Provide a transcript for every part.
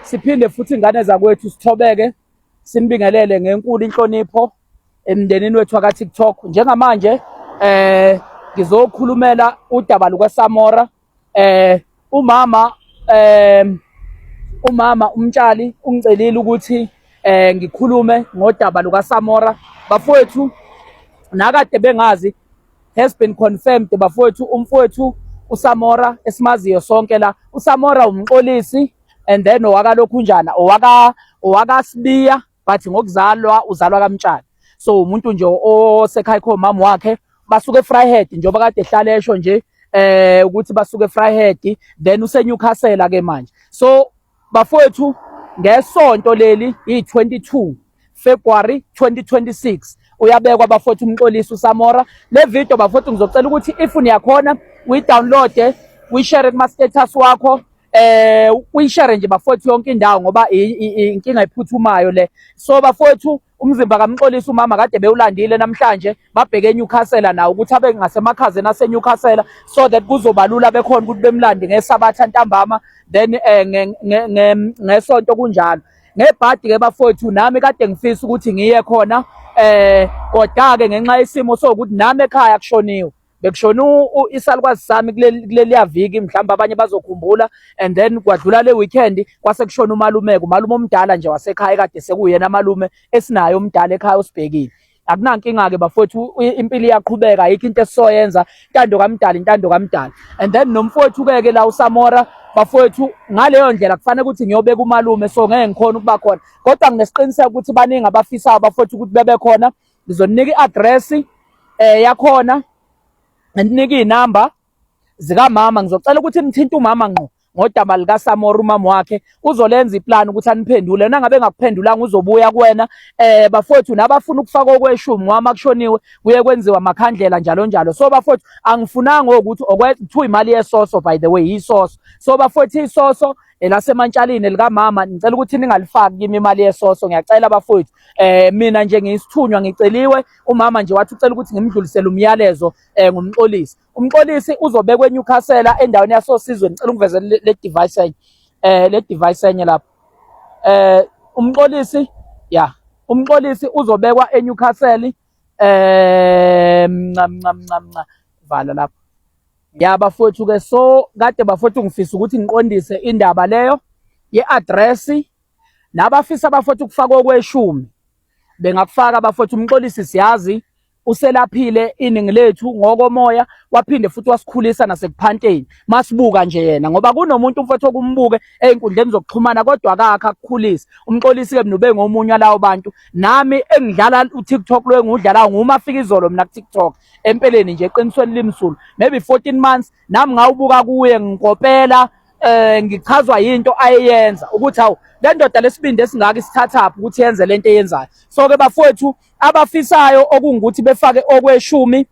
Siphinde futhi ingane zakwethu sithobeke sinibingelele ngenkulu inhlonipho emndenini wethu waka TikTok. Njengamanje ngizokhulumela udaba lukaSamora. Umama umtshali ungicelile ukuthi ngikhulume ngodaba lukaSamora. Bafowethu nakade bengazi, has been confirmed bafowethu, umfowethu uSamora esimaziyo sonke la, uSamora umxolisi and then owakalokhunjana owakaSibiya, but ngokuzalwa uzalwa kaMtshali. So umuntu nje osekhaya khomama wakhe basuke eFryhead njengoba kade ehlala esho nje ukuthi basuke eFryhead, then useNewcastle ke manje. So bafowethu ngesonto leli yi-22 February 2026 uyabekwa bafowethu umxolisi uSamora. Le video bafowethu ngizocela ukuthi if niyakhona uyi-download, uyishare kuma status wakho, uyishare nje bafowethu yonke indawo ngoba inkinga ephuthumayo le. So bafowethu umzimba kamxolisi umama kade bewulandile namhlanje, babheke eNewcastle nawo ukuthi abe ngasemakhazeni aseNewcastle, so that kuzoba lula bekhona ukuthi bemlandi ngeSabatha ntambama, then ngesonto kunjalo. Ngebhadi ke bafowethu nami kade ngifisa ukuthi ngiye khona, kodwa ke ngenxa yesimo sokuthi nami ekhaya kushoniwe, bekushona isalukazi sami kuleli viki, mhlawumbe abanye bazokhumbula, and then kwadlula le weekend kwase kushona umalume omdala nje wasekhaya, kade sekuyena malume esinaye omdala ekhaya osibhekile. Akunankinga ke bafowethu, impilo iyaqhubeka, ayikho into esizoyenza, intando kamdala. And then nomfowethu ke la uSamora bafowethu, ngaleyo ndlela kufanele ukuthi ngiyobeka umalume, so ngeke ngikhona ukuba khona, kodwa nginesiqiniseko ukuthi baningi abafisayo bafowethu ukuthi bebe khona. Ngizoninika i-address yakhona, nginika iy'namba zikamama. Ngizocela ukuthi nithinte umama ngqo ngodaba likaSamora, umama wakhe uzolenza iplan ukuthi aniphendule. Nangabe engakuphendulanga uzobuya kuwena. Bafowethu nabafuna ukufaka okweshumi ngoba makushoniwe kuye kwenziwa amakhandlela njalo. So bafowethu angifunanga ukuthi kuthiwa imali yesoso, by the way isoso. So bafowethu isoso elasemantshalini likamama ngicela ukuthi ningalifaki kimi imali yesoso, ngiyacela bafowethu. Mina nje ngiyisithunywa, ngiceliwe, umama nje wathi ucela ukuthi ngimdlulisele umyalezo ngumxolisi. Umxolisi uzobekwa eNewcastle endaweni yasoSizwe. Ngicela ungiveze le device enye lapha. Umxolisi uzobekwa eNewcastle, vala lapha. Ya bafowethu ke, so kade bafowethu ngifisa ukuthi ngiqondise indaba leyo ye-address. Nabafisa bafowethu ukufaka okweshumi bengakufaka bafowethu. Umxolisi siyazi uselaphile iningi lethu ngokomoya, waphinde futhi wasikhulisa nasekuphanteni masibuka nje yena, ngoba kunomuntu mfowethu okumbuke ey'nkundleni zokuxhumana kodwa akakho akukhulisa. Umxolisi ke nube ngomunye lawo bantu. Nami engidlala uTikTok lo engiwudlalayo nguMafikizolo mina kuTikTok, empeleni nje eqinisweni limsulwa, maybe 14 months nami ngawubuka kuye ngikopela, ngichazwa yinto ayenza ukuthi hawu le ndoda lesibindi esingaka i-startup ukuthi yenze lento eyenzayo. So ke bafowethu abafisayo okungukuthi befake okweshumi,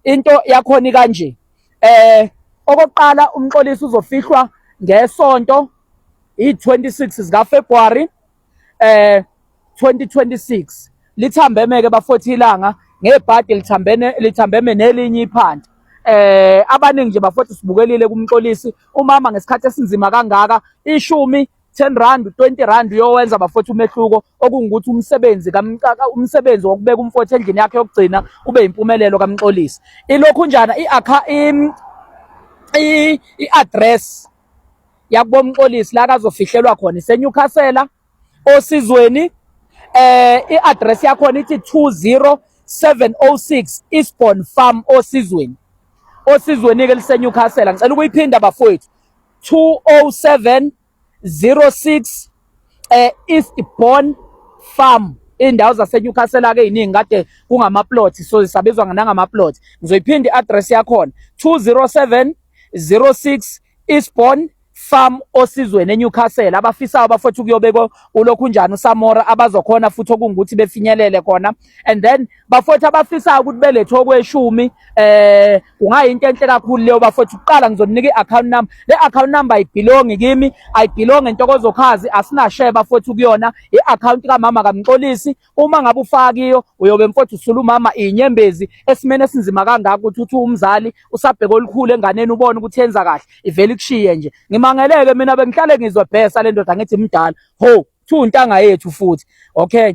into yakhona kanje. Okokuqala umxolisi uzofihlwa ngesonto i-26 zika February 2026. Lithambeme ke bafowethu ilanga ngebhadi lithambeme nelinye iphanti. Abaningi nje bafowethu sibukelile kumxolisi umama ngesikhathi esinzima kangaka, ishumi 10 rand 20 rand uyowenza bafowethu umehluko, okungukuthi umsebenzi wokubeka umfowethu endlini yakhe yokugcina ube impumelelo kamxolisi. Ilokhu njana i-address yakubomxolisi la kazofihlelwa khona iseNewcastle oSizweni. I-address yakhona ithi 20706 Eastbourne Farm oSizweni ke liseNewcastle. Ngicela ukuyiphinda bafowethu, 20706 Eastbourne Farm. Indawo zaseNewcastle ke iningi kade kungamaplot, so zisabizwa nangamaplot. Ngizoyiphinda i-address yakhona 20706 Eastbourne Farm oSizweni eNewcastle. Abafisayo bafowethu kuyobekwa ulokhu njani uSamora abazokhona futhi okungukuthi befinyelele khona. And then bafowethu abafisayo ukuthi belethe okweshumi, kungayinto enhle kakhulu leyo bafowethu. Kuqala ngizoninika i-account number. Le account number ayibhilongi kimi, ayibhilongi Ntokozokhazi, asinashare bafowethu kuyona. I-account kamama kamxolisi. Uma ngabe ufaka iyo uyobe mfowethu usula umama inyembezi esimene esinzima kangaka ukuthi uthi umzali usabheka olukhulu enganeni ubone ukuthi yenza kahle ivele ikushiye nje. ngimangeleke mina bengihlale ngizwe bhesa le ndoda ngithi mdala ho thuntanga yethu futhi. Okay,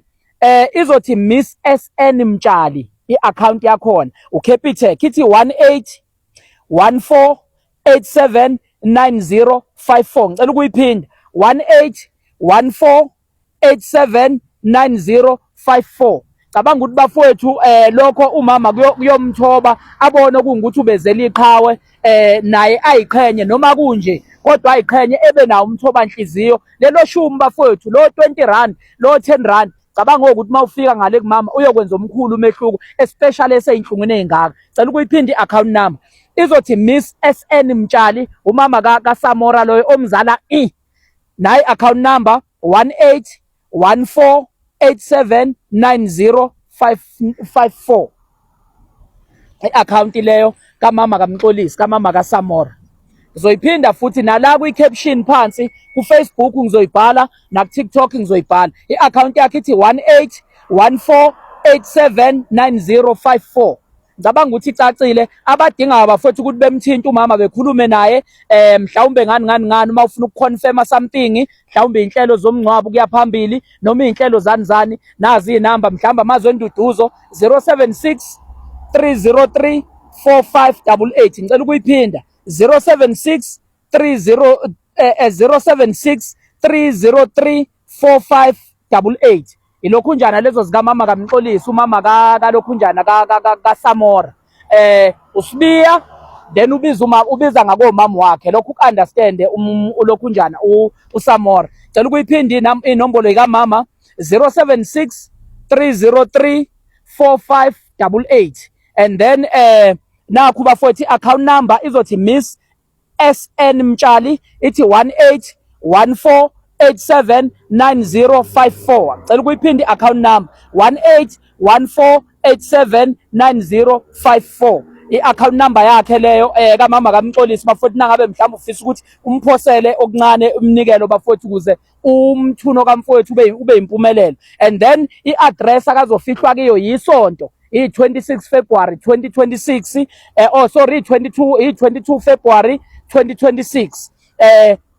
izothi Miss SN Mtshali i-account yakhona uCapitec ithi 1814879054. Ngicela ukuyiphinda 1814879054. Cabanga ukuthi bafowethu lokho umama kuyomthoba abone kungukuthi ubezela iqhawe naye ayiqhenye noma kunje kodwa ayiqhenye ebe nawo umthoba nhliziyo. Lelo shumi bafowethu lo 20 rand lo 10 rand cabanga ukuthi mawufika ngale kumama uyokwenza omkhulu umehluko especially eseyinhlungwini ezingaka. Cela ukuyiphinda i-account number izothi Miss SN Mtshali umama kaSamora loyo omzala nayi account number 1814879054. i-account leyo kamama kaMxolisi kamama kaSamora. Ngizoyiphinda futhi nala kwi-caption phansi ku-Facebook ngizoyibhala naku-TikTok ngizoyibhala. I-account yakhe ithi 1814879054. Ngicabanga ukuthi icacile. Abadingayo bafowethu ukuthi bemthinta umama bekhulume naye mhlawumbe ngani uma ufuna ukuconfirma something, mhlawumbe inhlelo zomngcwabo kuya phambili noma inhlelo zani nazi inamba mhlawumbe amazwenduduzo 076 303 4588. Ngicela ukuyiphinda 076 303 4588. Ilokhunjana lezo zikamama kaMxolisi umama kalokhunjana kaSamora. Usibiya then ubiza ngakomama wakhe lokhu ukunderstand ulokhunjana uSamora. Cela ukuyiphinda inombolo ikamama 076 303 4588. And then nakhu bafowethu account number izothi Miss SN Mtshali ithi 1814879054. Cela ukuyiphinda i-account number 1814879054. I-account number yakhe leyo kamama kaMxolisi bafowethu nangabe mhlawumbe ufisa ukuthi umphosele okuncane umnikelo bafowethu ukuze umthuno kamfowethu ube impumelelo. And then i-address akazofihlwa kiyo yisonto i-26 February 2026 i-22 February 2026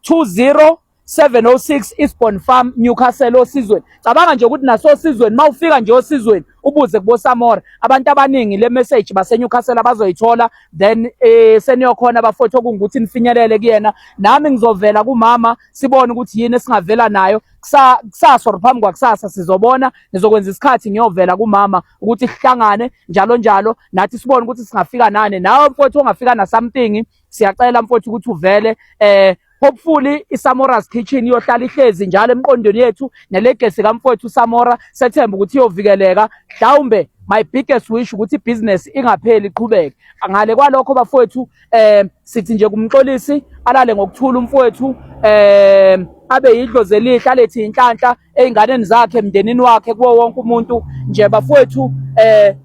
20706 Eastbourne Farm Newcastle osizweni. Cabanga nje ukuthi naso osizweni mawufika nje osizweni ubuze kubo Samora abantu abaningi le message base Newcastle abazoyithola then seniyokhona bafowethu okungukuthi nifinyelele kuyena. Nami ngizovela kumama sibone ukuthi yini esingavela nayo kusasa or phambi kwakusasa sizobona. Ngizokwenza isikhathi ngiyovela kumama ukuthi sihlangane njalo nathi sibone ukuthi singafika nani. Nawe mfowethu ongafika na something siyacela mfowethu ukuthi uvele. Hopefully iSamora's Kitchen iyohlala ihlezi njalo emqondweni yethu nelegesi kamfowethu Samora. Sethemba ukuthi iyovikeleka. Mhlawumbe my biggest wish ukuthi ibusiness ingapheli iqhubeke. Ngale kwalokho bafowethu sithi nje kuMxolisi alale ngokuthula umfowethu abe yidlozi elihle alethi inhlanhla einganeni zakhe emndenini wakhe kuwo wonke umuntu nje bafowethu.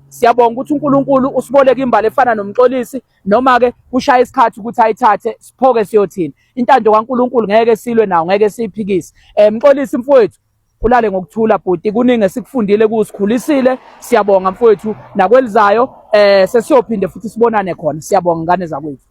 Siyabonga ukuthi uNkulunkulu usiboleka imbali efana noMxolisi noma ke ushaya isikhathi ukuthi ayithathe siphoke siyothina. Intando kaNkulunkulu ngeke silwe nawo ngeke siyiphikise. Mxolisi mfowethu ulale ngokuthula bhuti kuningi esikufundile kusikhulisile. Siyabonga mfowethu nakwelizayo sesiyophinde futhi sibonane khona. Siyabonga ngane zakwethu.